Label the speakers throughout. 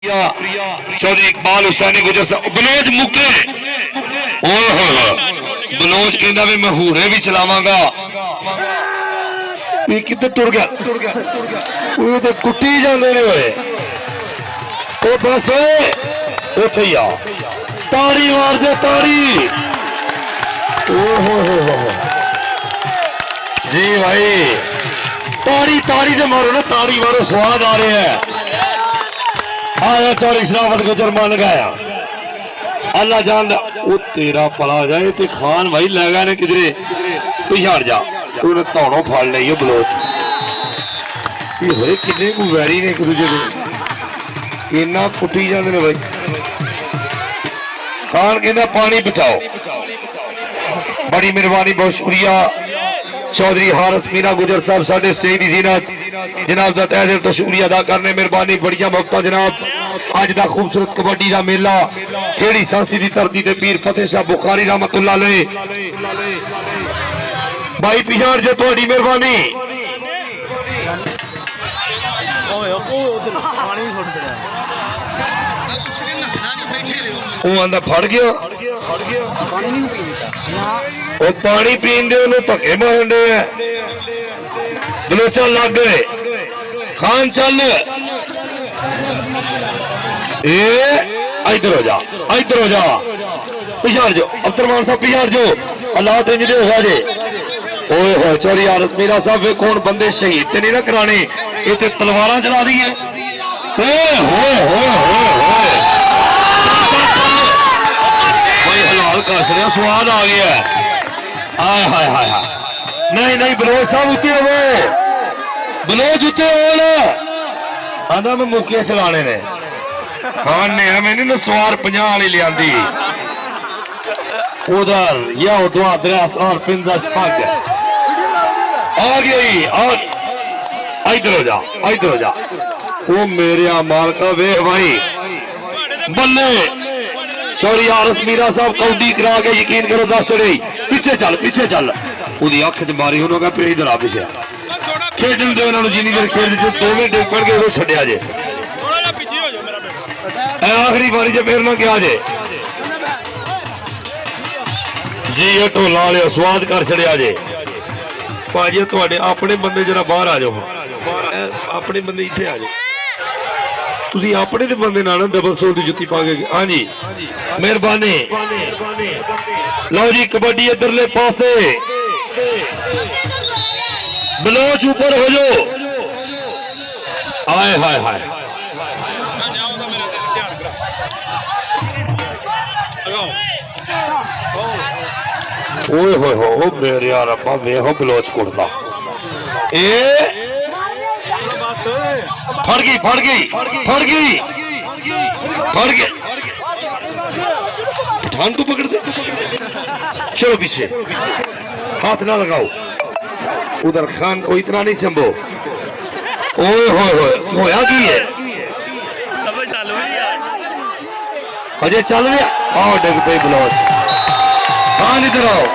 Speaker 1: चौधरी इकबाल हुसैन गुजर बलोच मुके बलोच कहता भी मैं हूरे भी चलावांगा कितने तुर गया तो कुट्टी जाते ने बस उथे ही आ ताड़ी मार दे ताड़ी जी भाई ताड़ी ताड़ी से मारो ना ताड़ी मारो स्वाद आ रहे हैं आया चौधरी शराफत गुजर मान गया अल्लाह जान वो तेरा पला जाए तो खान भाई लै गए ने किधरे तू हट जा उन्हें धौनों फड़ ली है बलोच किन्ने को वैरी ने एक दूजे को इन्ना कुटी जाते ने भाई खान कहना पानी बचाओ बड़ी मेहरबानी बहुत शुक्रिया चौधरी हारिस मीना गुजर साहब साढ़े स्टेज की जीनत जनाब का तहे दिल तो शुक्रिया अदा करने मेहरबानी बड़िया मुफ्ता जनाब अज का खूबसूरत कबड्डी का मेला खेड़ी सांसी की धरती से पीर फतेह शाह बुखारी रहमतुल्लाह अलैह भाई पिछाड़ जो थोड़ी मेहरबानी वो आंदा फड़ गया वो पानी पीन दे धक्के मारन दे बलोचा लग गए खान चल इधर हो जा इधर हो जा पिछाड़ जो अब्दुलरहमान साहब पिछाड़ जो अल्लाह तेज दे होगा जे ओए होए चौधरी हारिस मीना साहब वे कौन बंदे शहीद ते नहीं ना कराने ये ते तलवारां चला दी है भाई हलाल कस रहा स्वाद आ गया हाय हाय हाय हाय नहीं नहीं बलोच साहब उते हो बलोच उते हो आंदा मैं मुक्के चलाने ने खान ने मैंने ना सवार 50 वाली लिया उधर या और पिंजा भाग आ गई और इधर हो जा इधर हो जा वो मेरे मालका वेख भाई बल्ले चौधरी हारिस मीना साहब कौडी करा के यकीन करो 10 चढ़ी पीछे चल उदी अख च मारी उन्होंने कहा इधर आ पीछे खेडन दो इन्होंने जिन्नी देर खेल 2 मिनट पड़ गए वो छड्या जे आखिरी बारी जो मेरे ना क्या जे जी ये ढोला वाले स्वाद कर छड़िया जे भाजी थोड़े अपने बंदे जरा बाहर आ जाओ अपने बंदे इतने आ जाओ तुम अपने तो बंदे ना डबल सोल की जुत्ती पा के हाँ जी मेहरबानी लो जी कबड्डी इधरले पासे बलोच ऊपर हो जाओ हाय हाय हाय ओए होए हो मेरे यार अब्बा वेखो बलोच कुड़ता फड़ गई ठान को पकड़ दे चलो पीछे हाथ ना लगाओ उधर खान को इतना नहीं चंबो ओए होए होया की है अजय चल रहा आओ डग पे बलोच खान इधर आओ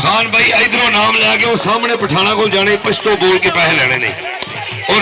Speaker 1: खान भाई इधरों नाम लैके वो सामने पठाना को जाने पछतो बोल के पैसे लेने ने और